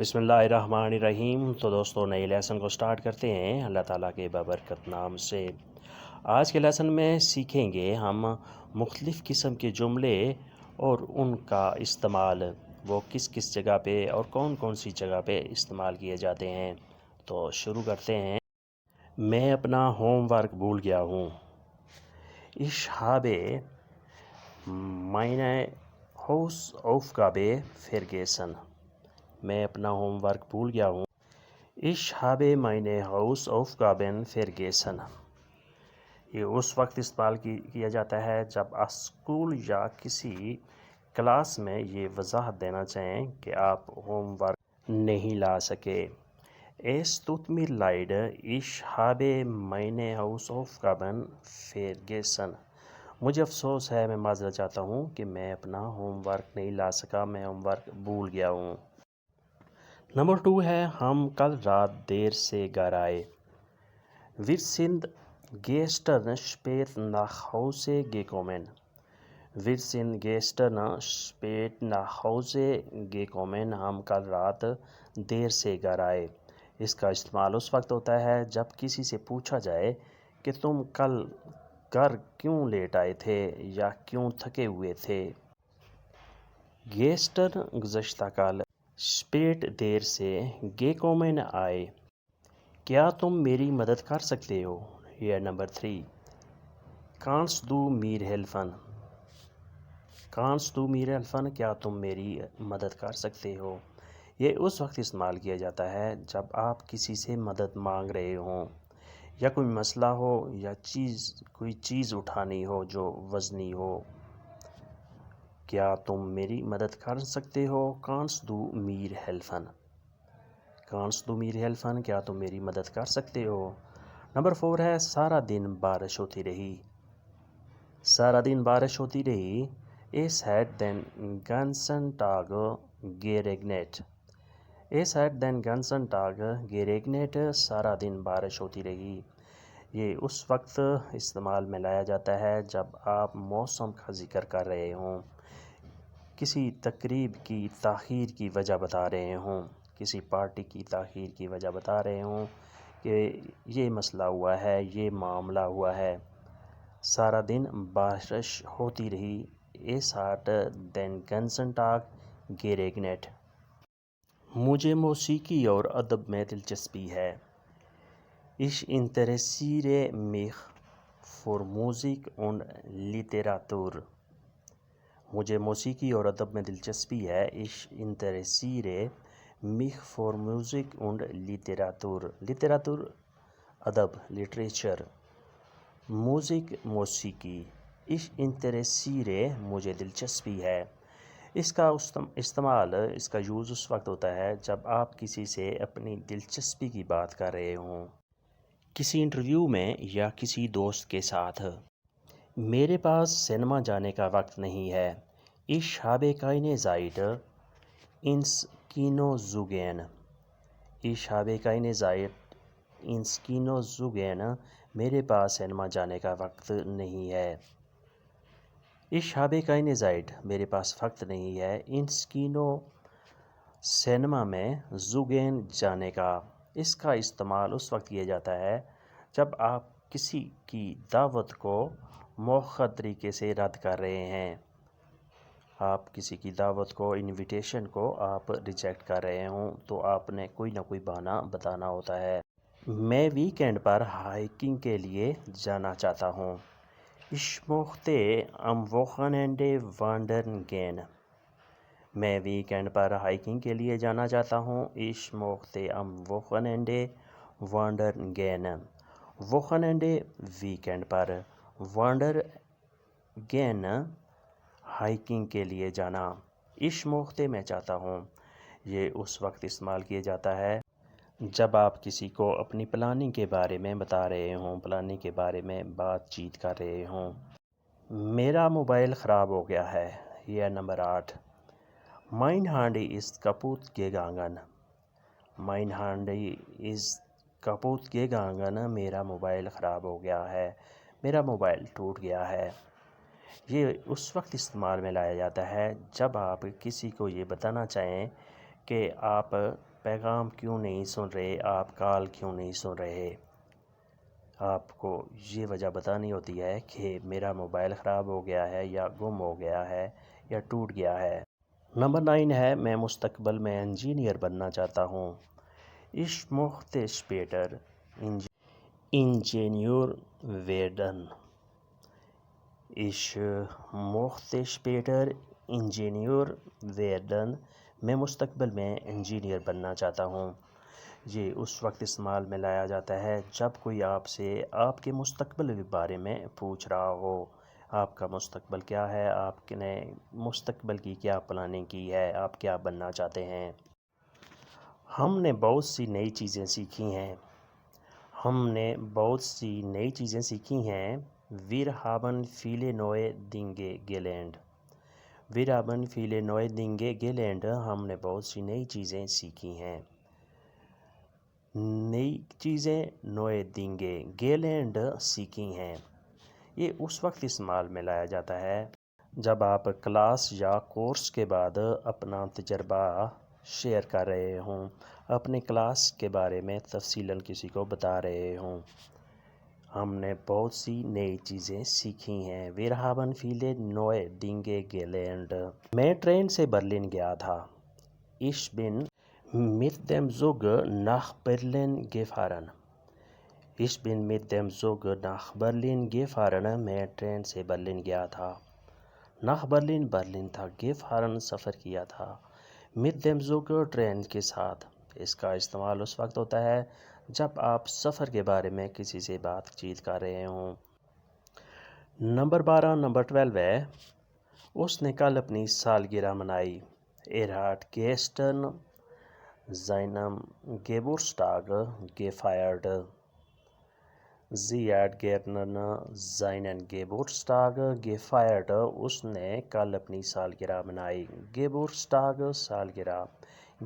بسم اللہ الرحمن الرحیم۔ تو دوستو نئے لیسن کو سٹارٹ کرتے ہیں اللہ تعالیٰ کے بابرکت نام سے۔ آج کے لیسن میں سیکھیں گے ہم مختلف قسم کے جملے اور ان کا استعمال، وہ کس کس جگہ پہ اور کون کون سی جگہ پہ استعمال کیے جاتے ہیں۔ تو شروع کرتے ہیں۔ میں اپنا ہوم ورک بھول گیا ہوں۔ Ich habe meine Hausaufgabe vergessen۔ میں اپنا ہوم ورک بھول گیا ہوں۔ Ich habe meine Hausaufgaben vergessen۔ یہ اس وقت استعمال کیا جاتا ہے جب اسکول یا کسی کلاس میں یہ وضاحت دینا چاہیں کہ آپ ہوم ورک نہیں لا سکے۔ Es tut mir leid, ich habe meine Hausaufgaben vergessen۔ مجھے افسوس ہے، میں معذرت چاہتا ہوں کہ میں اپنا ہوم ورک نہیں لا سکا، میں ہوم ورک بھول گیا ہوں۔ نمبر 2 ہے، ہم کل رات دیر سے گھر آئے۔ Wir sind gestern spät nach Hause gekommen۔ Wir sind gestern spät nach Hause gekommen۔ ہم کل رات دیر سے گھر آئے۔ اس کا استعمال اس وقت ہوتا ہے جب کسی سے پوچھا جائے کہ تم کل گھر کیوں لیٹ آئے تھے یا کیوں تھکے ہوئے تھے۔ گیسٹر گزشتہ کل، اسپیٹ دیر سے، گیکومن آئے۔ کیا تم میری مدد کر سکتے ہو؟ یہ نمبر 3۔ کانس دو میر ہیلفن۔ کانس دو میر ہیلفن، کیا تم میری مدد کر سکتے ہو؟ یہ اس وقت استعمال کیا جاتا ہے جب آپ کسی سے مدد مانگ رہے ہوں، یا کوئی مسئلہ ہو یا کوئی چیز اٹھانی ہو جو وزنی ہو۔ کیا تم میری مدد کر سکتے ہو؟ کانس دو میر ہیلفن۔ کانس دو میر ہیلفن، کیا تم میری مدد کر سکتے ہو؟ نمبر 4 ہے، سارا دن بارش ہوتی رہی۔ سارا دن بارش ہوتی رہی۔ Es hat den ganzen Tag geregnet۔ Es hat den ganzen Tag geregnet۔ سارا دن بارش ہوتی رہی۔ یہ اس وقت استعمال میں لایا جاتا ہے جب آپ موسم کا ذکر کر رہے ہوں، کسی تقریب کی تاخیر کی وجہ بتا رہے ہوں، کسی پارٹی کی تاخیر کی وجہ بتا رہے ہوں کہ یہ مسئلہ ہوا ہے، یہ معاملہ ہوا ہے۔ سارا دن بارش ہوتی رہی۔ Es hat den ganzen Tag geregnet۔ مجھے موسیقی اور ادب میں دلچسپی ہے۔ Ich interessiere mich für Musik und Literatur۔ مجھے موسیقی اور ادب میں دلچسپی ہے۔ Ich interessiere mich für Musik und Literatur۔ Literatur ادب، لٹریچر۔ Musik موسیقی۔ Ich interessiere مجھے دلچسپی ہے۔ اس کا استعمال، اس کا یوز اس وقت ہوتا ہے جب آپ کسی سے اپنی دلچسپی کی بات کر رہے ہوں، کسی انٹرویو میں یا کسی دوست کے ساتھ۔ میرے پاس سینما جانے کا وقت نہیں ہے۔ Ich habe keine Zeit ins Kino zu gehen۔ Ich habe keine Zeit ins Kino zu gehen۔ میرے پاس سینما جانے کا وقت نہیں ہے۔ Ich habe keine Zeit، میرے پاس وقت نہیں ہے۔ ins Kino، سینما میں، zu gehen، جانے کا۔ اس کا استعمال اس وقت کیا جاتا ہے جب آپ کسی کی دعوت کو مؤخر طریقے سے رد کر رہے ہیں۔ آپ کسی کی دعوت کو، انویٹیشن کو آپ ریجیکٹ کر رہے ہوں تو آپ نے کوئی نہ کوئی بہانہ بتانا ہوتا ہے۔ میں ویکینڈ پر ہائیکنگ کے لیے جانا چاہتا ہوں۔ Ich möchte am Wochenende wandern gehen۔ میں ویکینڈ پر ہائیکنگ کے لیے جانا چاہتا ہوں۔ Ich möchte am Wochenende wandern gehen۔ Wochenende weekend پر، wander gehen ہائیکنگ کے لیے جانا۔ Ich möchte میں چاہتا ہوں، یہ اس وقت استعمال کیا جاتا ہے جب آپ کسی کو اپنی پلاننگ کے بارے میں بتا رہے ہوں، پلاننگ کے بارے میں بات چیت کر رہے ہوں۔ میرا موبائل خراب ہو گیا ہے۔ یہ number 8۔ Mein Handy ist kaputt gegangen۔ Mein Handy ist kaputt gegangen۔ میرا موبائل خراب ہو گیا ہے، میرا موبائل ٹوٹ گیا ہے۔ یہ اس وقت استعمال میں لایا جاتا ہے جب آپ کسی کو یہ بتانا چاہیں کہ آپ پیغام کیوں نہیں سن رہے، آپ کال کیوں نہیں سن رہے؟ آپ کو یہ وجہ بتانی ہوتی ہے کہ میرا موبائل خراب ہو گیا ہے یا گم ہو گیا ہے یا ٹوٹ گیا ہے۔ نمبر 9 ہے، میں مستقبل میں انجینئر بننا چاہتا ہوں۔ Ich möchte später Ingenieur werden. Ich möchte später Ingenieur werden. میں مستقبل میں انجینئر بننا چاہتا ہوں۔ یہ اس وقت استعمال میں لایا جاتا ہے جب کوئی آپ سے آپ کے مستقبل کے بارے میں پوچھ رہا ہو۔ آپ کا مستقبل کیا ہے، آپ نے مستقبل کی کیا پلاننگ کی ہے، آپ کیا بننا چاہتے ہیں۔ ہم نے بہت سی نئی چیزیں سیکھی ہیں۔ Wir haben viele neue Dinge gelernt. Wir haben viele neue Dinge gelernt. ہم نے بہت سی نئی چیزیں سیکھی ہیں۔ نئی چیزیں neue Dinge gelernt سیکھی ہیں۔ یہ اس وقت استعمال میں لایا جاتا ہے جب آپ کلاس یا کورس کے بعد اپنا تجربہ شیئر کر رہے ہوں، اپنے کلاس کے بارے میں تفصیلاً کسی کو بتا رہے ہوں۔ ہم نے بہت سی نئی چیزیں سیکھی ہیں۔ Wir haben viele neue Dinge gelernt. میں ٹرین سے برلن گیا تھا۔ Ich bin mit dem Zug nach Berlin gefahren. Ich bin mit dem Zug nach Berlin gefahren. میں ٹرین سے برلن گیا تھا۔ nach Berlin برلن تھا، gefahren سفر کیا تھا، mit dem Zug ٹرین کے ساتھ۔ اس کا استعمال اس وقت ہوتا ہے جب آپ سفر کے بارے میں کسی سے بات چیت کر رہے ہوں۔ نمبر 12 ہے، اس نے کل اپنی سالگرہ منائی۔ Er hat gestern seinen Geburtstag gefeiert. Sie hat gestern seinen Geburtstag gefeiert. اس نے کل اپنی سالگرہ منائی۔ Geburtstag سالگرہ،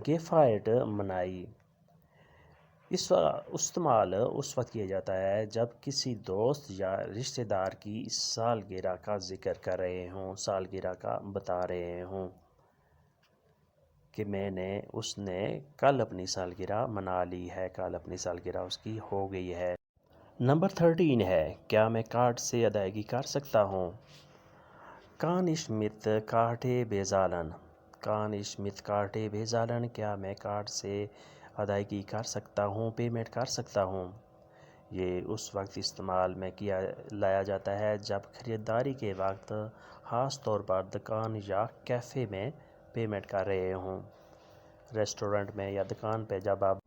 gefeiert منائی۔ اس استعمال اس وقت کیا جاتا ہے جب کسی دوست یا رشتہ دار کی سالگرہ کا ذکر کر رہے ہوں، سالگرہ کا بتا رہے ہوں کہ اس نے کل اپنی سالگرہ منا لی ہے، کل اپنی سالگرہ اس کی ہو گئی ہے۔ نمبر 13 ہے، کیا میں کارڈ سے ادائیگی کر سکتا ہوں؟ Kann ich mit Karte bezahlen? Kann ich mit Karte bezahlen? کیا میں کارڈ سے ادائیگی کر سکتا ہوں، پیمنٹ کر سکتا ہوں؟ یہ اس وقت استعمال میں لایا جاتا ہے جب خریداری کے وقت خاص طور پر دکان یا کیفے میں پیمنٹ کر رہے ہوں۔ ریسٹورنٹ میں یا دکان پہ جب آپ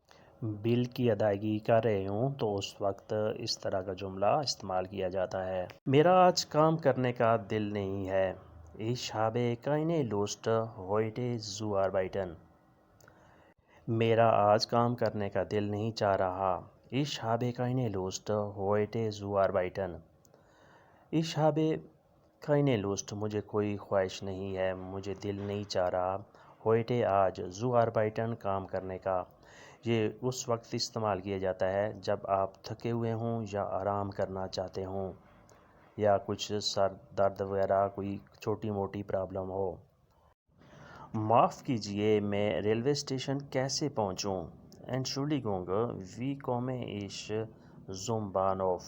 بل کی ادائیگی کر رہے ہوں تو اس وقت اس طرح کا جملہ استعمال کیا جاتا ہے۔ میرا آج کام کرنے کا دل نہیں ہے۔ Ich habe keine Lust, heute zu arbeiten. میرا آج کام کرنے کا دل نہیں چاہ رہا۔ Ich habe keine Lust, heute zu arbeiten. Ich habe keine Lust، مجھے کوئی خواہش نہیں ہے، مجھے دل نہیں چاہ رہا۔ heute آج، zu arbeiten کام کرنے کا۔ یہ اس وقت استعمال کیا جاتا ہے جب آپ تھکے ہوئے ہوں یا آرام کرنا چاہتے ہوں یا کچھ سر درد وغیرہ کوئی چھوٹی موٹی پرابلم ہو۔ معاف کیجیے، میں ریلوے اسٹیشن کیسے پہنچوں؟ Entschuldigung, wie komme ich zum Bahnhof?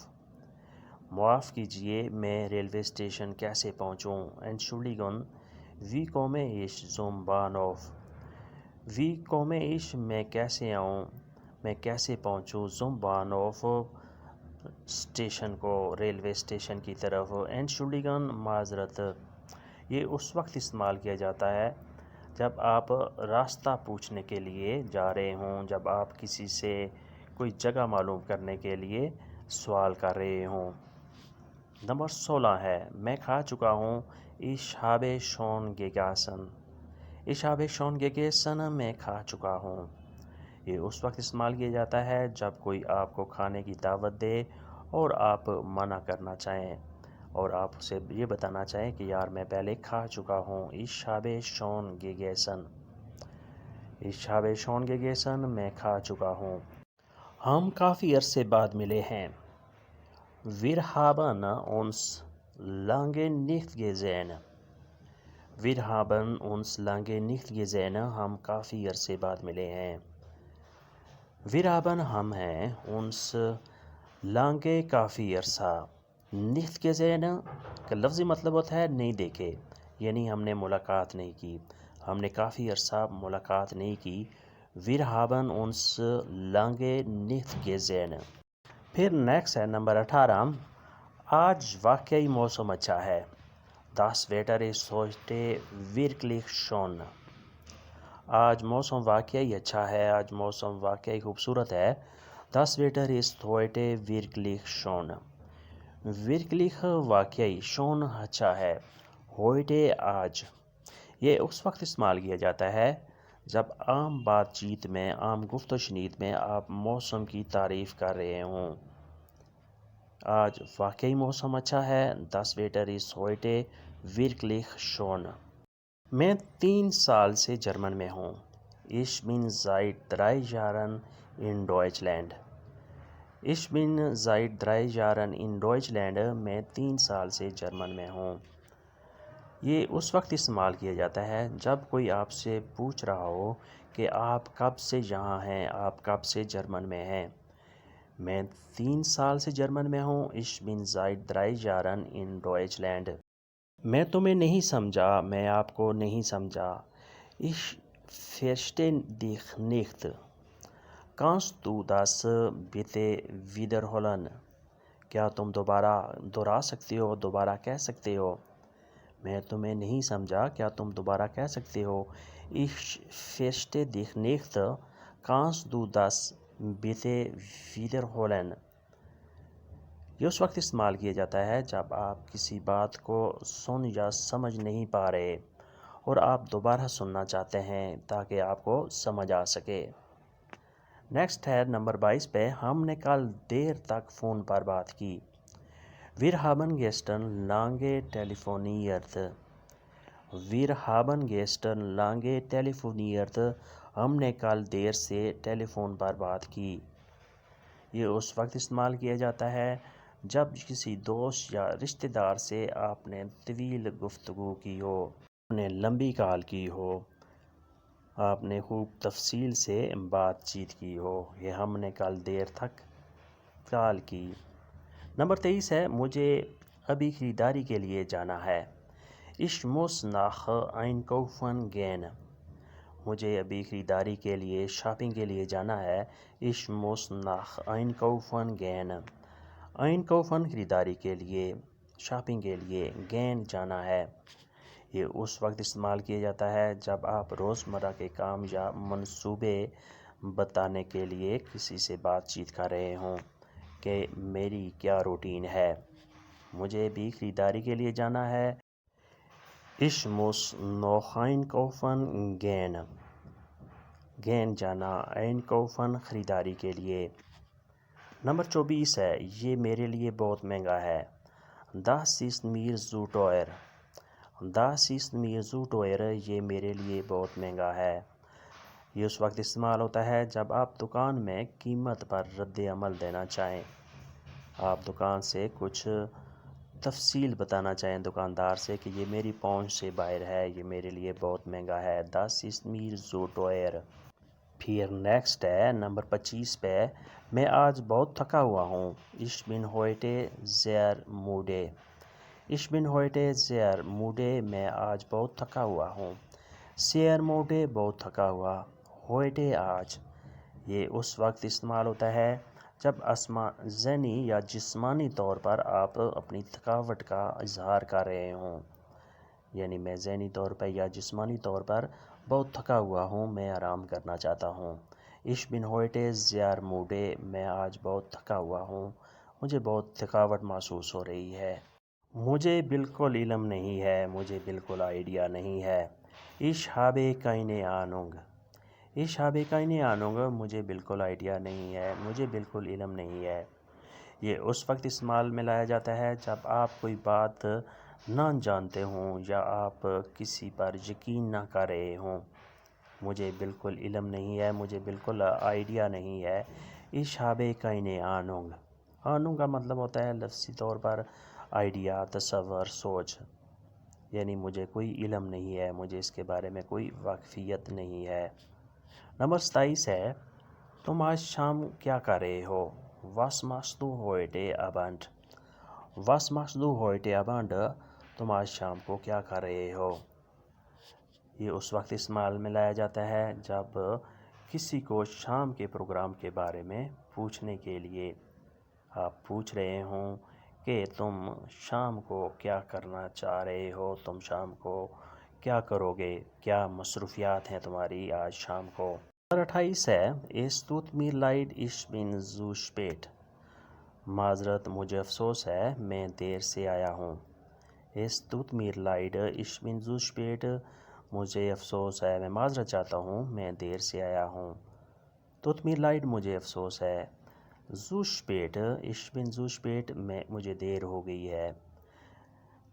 معاف کیجیے، میں ریلوے اسٹیشن کیسے پہنچوں؟ Entschuldigung, wie komme ich zum Bahnhof? Wie komme ich میں کیسے آؤں، میں کیسے پہنچوں؟ zum Bahnhof اسٹیشن کو، ریلوے اسٹیشن کی طرف۔ Entschuldigung معذرت، یہ اس وقت استعمال کیا جاتا ہے جب آپ راستہ پوچھنے کے لیے جا رہے ہوں، جب آپ کسی سے کوئی جگہ معلوم کرنے کے لیے سوال کر رہے ہوں۔ نمبر 16 ہے، میں کھا چکا ہوں۔ Ich habe schon gegessen. Ich habe schon gegessen، میں کھا چکا ہوں۔ یہ اس وقت استعمال کیا جاتا ہے جب کوئی آپ کو کھانے کی دعوت دے اور آپ منع کرنا چاہیں اور آپ اسے یہ بتانا چاہیں کہ یار میں پہلے کھا چکا ہوں۔ Ich habe schon gegessen. Ich habe schon gegessen، میں کھا چکا ہوں۔ ہم کافی عرصے بعد ملے ہیں۔ Wir haben uns lange nicht gesehen. Wir haben uns lange nicht gesehen، ہم کافی عرصے بعد ملے ہیں۔ Wir ہم ہیں انس لانگے کافی عرصہ nicht gesehen کا لفظی مطلب ہوتا ہے نہیں دیکھے، یعنی ہم نے ملاقات نہیں کی، ہم نے کافی عرصہ ملاقات نہیں کی۔ Wir haben uns lange nicht gesehen۔ پھر نیکسٹ ہے نمبر 18، آج واقعی موسم اچھا ہے۔ Das Wetter ist heute wirklich schön۔ آج موسم واقعی اچھا ہے، آج موسم واقعی خوبصورت ہے۔ Das Wetter ist heute wirklich schön۔ wirklich واقعی، schön اچھا ہے، heute آج۔ یہ اس وقت استعمال کیا جاتا ہے جب عام بات چیت میں، عام گفت و شنید میں آپ موسم کی تعریف کر رہے ہوں۔ آج واقعی موسم اچھا ہے، das Wetter ist heute wirklich schön۔ میں 3 سال سے جرمن میں ہوں۔ Ich bin seit 3 Jahren in Deutschland۔ Ich bin seit 3 Jahren in Deutschland۔ میں 3 سال سے جرمن میں ہوں۔ یہ اس وقت استعمال کیا جاتا ہے جب کوئی آپ سے پوچھ رہا ہو کہ آپ کب سے یہاں ہیں، آپ کب سے جرمن میں ہیں۔ میں 3 سال سے جرمن میں ہوں۔ Ich bin seit 3 Jahren in Deutschland۔ میں تمہیں نہیں سمجھا، میں آپ کو نہیں سمجھا۔ Ich verstehe dich nicht۔ Kannst du das bitte wiederholen؟ کیا تم دوبارہ دہرا سکتے ہو، دوبارہ کہہ سکتے ہو؟ میں تمہیں نہیں سمجھا، کیا تم دوبارہ کہہ سکتے ہو؟ Ich verstehe dich nicht۔ Kannst du das bitte wiederholen؟ یہ اس وقت استعمال کیا جاتا ہے جب آپ کسی بات کو سن یا سمجھ نہیں پا رہے اور آپ دوبارہ سننا چاہتے ہیں تاکہ آپ کو سمجھ آ سکے۔ نیکسٹ ہے نمبر 22 پہ، ہم نے کل دیر تک فون پر بات کی۔ Wir haben gestern lange telefoniert۔ Wir haben gestern lange telefoniert۔ ہم نے کل دیر سے ٹیلی فون پر بات کی۔ یہ اس وقت استعمال کیا جاتا ہے جب کسی دوست یا رشتہ دار سے آپ نے طویل گفتگو کی ہو، آپ نے لمبی کال کی ہو، آپ نے خوب تفصیل سے بات چیت کی ہو۔ یہ ہم نے کل دیر تک کال کی۔ نمبر 23 ہے، مجھے ابھی خریداری کے لیے جانا ہے۔ Ich muss nach einkaufen gehen۔ مجھے ابھی خریداری کے لیے، شاپنگ کے لیے جانا ہے۔ Ich muss nach einkaufen gehen۔ einkaufen خریداری کے لیے، شاپنگ کے لیے، gehen جانا ہے۔ یہ اس وقت استعمال کیا جاتا ہے جب آپ روزمرہ کے کام یا منصوبے بتانے کے لیے کسی سے بات چیت کر رہے ہوں کہ میری کیا روٹین ہے۔ مجھے بھی خریداری کے لیے جانا ہے۔ Ich muss noch einkaufen gehen۔ gehen جانا، einkaufen خریداری کے لیے۔ نمبر 24 ہے، یہ میرے لیے بہت مہنگا ہے۔ Das ist mir zu teuer۔ Das ist mir zu teuer۔ یہ میرے لیے بہت مہنگا ہے۔ یہ اس وقت استعمال ہوتا ہے جب آپ دکان میں قیمت پر رد عمل دینا چاہیں، آپ دکان سے کچھ تفصیل بتانا چاہیں دکاندار سے کہ یہ میری پہنچ سے باہر ہے، یہ میرے لیے بہت مہنگا ہے۔ Das ist mir zu teuer۔ پھر نیکسٹ ہے نمبر 25 پہ، میں آج بہت تھکا ہوا ہوں۔ Ich bin heute sehr müde۔ Ich bin heute sehr müde۔ میں آج بہت تھکا ہوا ہوں۔ sehr müde بہت تھکا ہوا، heute آج۔ یہ اس وقت استعمال ہوتا ہے جب ذہنی یا جسمانی طور پر آپ اپنی تھکاوٹ کا اظہار کر رہے ہوں، یعنی میں ذہنی طور پر یا جسمانی طور پر بہت تھکا ہوا ہوں، میں آرام کرنا چاہتا ہوں۔ Ich bin heute sehr müde۔ میں آج بہت تھکا ہوا ہوں، مجھے بہت تھکاوٹ محسوس ہو رہی ہے۔ مجھے بالکل علم نہیں ہے، مجھے بالکل آئیڈیا نہیں ہے۔ Ich habe keine Ahnung۔ Ich habe keine Ahnung۔ مجھے بالکل آئیڈیا نہیں ہے، مجھے بالکل علم نہیں ہے۔ یہ اس وقت استعمال میں لایا جاتا ہے جب آپ کوئی بات نہ جانتے ہوں یا آپ کسی پر یقین نہ کر رہے ہوں۔ مجھے بالکل علم نہیں ہے، مجھے بالکل آئیڈیا نہیں ہے۔ Ich habe keine Ahnung۔ Ahnung کا مطلب ہوتا ہے لفظی طور پر آئیڈیا، تصور، سوچ، یعنی مجھے کوئی علم نہیں ہے، مجھے اس کے بارے میں کوئی واقفیت نہیں ہے۔ نمبر 27 ہے، تم آج شام کیا کر رہے ہو؟ Was machst du heute Abend? Was machst du heute Abend? تم آج شام کو کیا کر رہے ہو؟ یہ اس وقت استعمال میں لایا جاتا ہے جب کسی کو شام کے پروگرام کے بارے میں پوچھنے کے لیے آپ پوچھ رہے ہوں کہ تم شام کو کیا کرنا چاہ رہے ہو، تم شام کو کیا کرو گے، کیا مصروفیات ہیں تمہاری آج شام کو۔ نمبر 28 ہے Es tut mir leid, ich bin zu spät. معذرت، مجھے افسوس ہے، میں دیر سے آیا ہوں۔ Es tut mir leid, ich bin zu spät. مجھے افسوس ہے، میں معذرت چاہتا ہوں، میں دیر سے آیا ہوں۔ tut mir leid مجھے افسوس ہے۔ zu spät, ich bin zu spät مجھے دیر ہو گئی ہے۔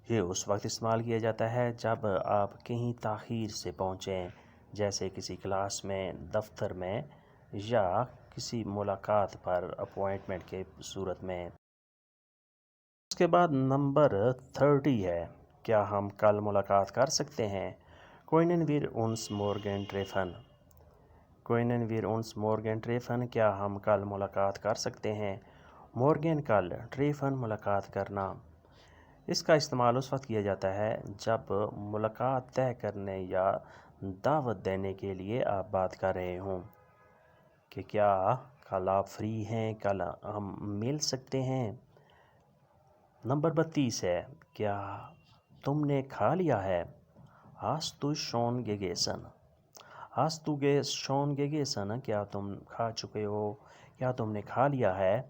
یہ اس وقت استعمال کیا جاتا ہے جب آپ کہیں تاخیر سے پہنچیں، جیسے کسی کلاس میں، دفتر میں یا کسی ملاقات پر اپوائنٹمنٹ کے صورت میں۔ اس کے بعد نمبر 30 ہے، کیا ہم کل ملاقات کر سکتے ہیں؟ Können wir uns morgen treffen? Können wir uns morgen treffen؟ کیا ہم کل ملاقات کر سکتے ہیں؟ morgen کل، treffen ملاقات کرنا۔ اس کا استعمال اس وقت کیا جاتا ہے جب ملاقات طے کرنے یا دعوت دینے کے لیے آپ بات کر رہے ہوں کہ کیا کل آپ فری ہیں، کل ہم مل سکتے ہیں۔ نمبر 32 ہے، کیا تم نے کھا لیا ہے؟ Hast du schon gegessen? Hast du schon gegessen؟ کیا تم کھا چکے ہو، کیا تم نے کھا لیا ہے؟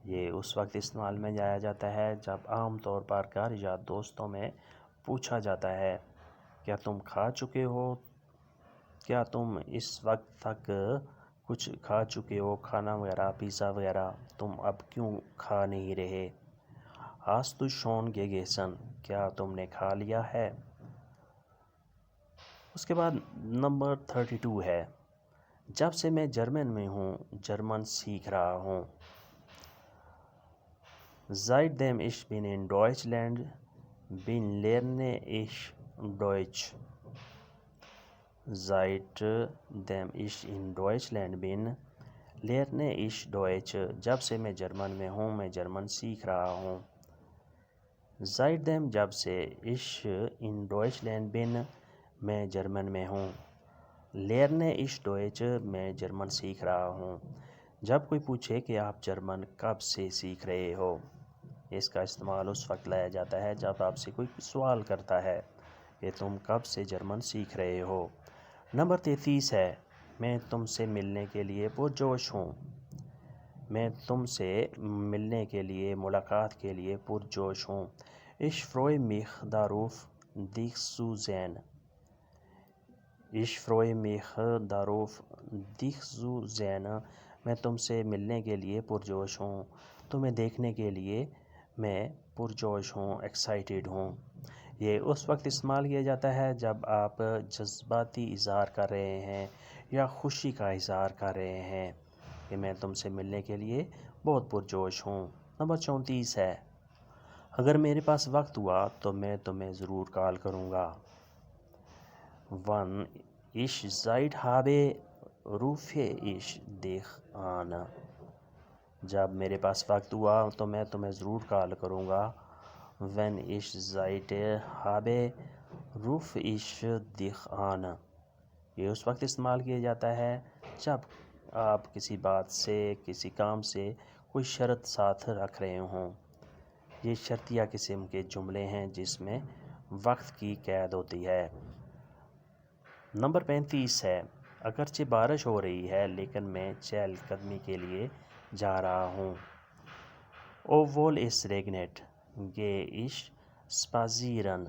یہ اس وقت استعمال میں لایا جاتا ہے جب عام طور پر گھر یا دوستوں میں پوچھا جاتا ہے کیا تم کھا چکے ہو، کیا تم اس وقت تک کچھ کھا چکے ہو، کھانا وغیرہ، پیزا وغیرہ، تم اب کیوں کھا نہیں رہے۔ Hast du schon gegessen؟ کیا تم نے کھا لیا ہے۔ اس کے بعد نمبر 32 ہے، جب سے میں جرمن میں ہوں، جرمن سیکھ رہا ہوں۔ Seitdem ich bin in Deutschland bin lerne ich Deutsch. Seitdem ich in Deutschland bin lerne ich Deutsch. جب سے میں جرمن میں ہوں، میں جرمن سیکھ رہا ہوں۔ Seitdem جب سے ich in Deutschland bin میں جرمن میں ہوں، lerne ich Deutsch میں جرمن سیکھ رہا ہوں۔ جب کوئی پوچھے کہ آپ جرمن کب سے سیکھ رہے ہو، اس کا استعمال اس وقت لایا جاتا ہے جب آپ سے کوئی سوال کرتا ہے کہ تم کب سے جرمن سیکھ رہے ہو۔ نمبر 33 ہے، میں تم سے ملنے کے لیے پرجوش ہوں۔ میں تم سے ملنے کے لیے، ملاقات کے لیے پرجوش ہوں۔ Ich freue mich darauf, dich zu sehen. Ich freue mich darauf, dich zu sehen. میں تم سے ملنے کے لیے پرجوش ہوں، تمہیں دیکھنے کے لیے میں پرجوش ہوں، ایکسائٹیڈ ہوں۔ یہ اس وقت استعمال کیا جاتا ہے جب آپ جذباتی اظہار کر رہے ہیں یا خوشی کا اظہار کر رہے ہیں کہ میں تم سے ملنے کے لیے بہت پرجوش ہوں۔ نمبر 34 ہے، اگر میرے پاس وقت ہوا تو میں تمہیں ضرور کال کروں گا۔ Wann ich Zeit habe, rufe ich dich an. جب میرے پاس وقت ہوا تو میں تمہیں ضرور کال کروں گا۔ Wenn ich Zeit habe, rufe ich dich an. یہ اس وقت استعمال کیا جاتا ہے جب آپ کسی بات سے، کسی کام سے کوئی شرط ساتھ رکھ رہے ہوں۔ یہ شرطیہ قسم کے جملے ہیں جس میں وقت کی قید ہوتی ہے۔ نمبر 35 ہے، اگرچہ بارش ہو رہی ہے لیکن میں چہل قدمی کے لیے جا رہا ہوں۔ Obwohl es regnet, gehe ich spazieren.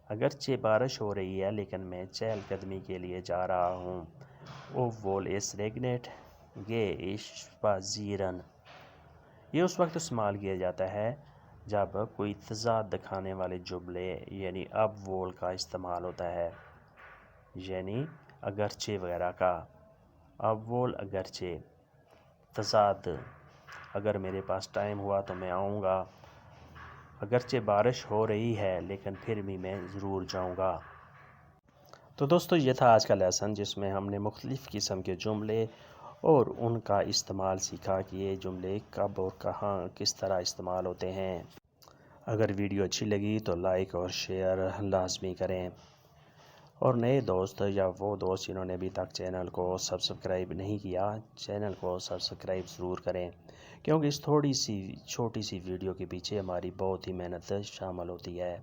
اگرچہ بارش ہو رہی ہے لیکن میں چہل قدمی کے لیے جا رہا ہوں۔ Obwohl es regnet, gehe ich spazieren. یہ اس وقت استعمال کیا جاتا ہے جب کوئی تضاد دکھانے والے جملے یعنی obwohl کا استعمال ہوتا ہے، یعنی اگرچہ وغیرہ کا۔ obwohl اگرچہ، تضاد، اگر میرے پاس ٹائم ہوا تو میں آؤں گا، اگرچہ بارش ہو رہی ہے لیکن پھر بھی میں ضرور جاؤں گا۔ تو دوستو، یہ تھا آج کا لیسن جس میں ہم نے مختلف قسم کے جملے اور ان کا استعمال سیکھا کہ یہ جملے کب اور کہاں کس طرح استعمال ہوتے ہیں۔ اگر ویڈیو اچھی لگی تو لائک اور شیئر لازمی کریں، اور نئے دوست یا وہ دوست جنہوں نے ابھی تک چینل کو سبسکرائب نہیں کیا، چینل کو سبسکرائب ضرور کریں، کیونکہ اس تھوڑی سی چھوٹی سی ویڈیو کے پیچھے ہماری بہت ہی محنت شامل ہوتی ہے۔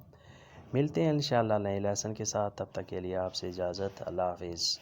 ملتے ہیں انشاءاللہ نئے لیسن کے ساتھ، تب تک کے لیے آپ سے اجازت، اللہ حافظ۔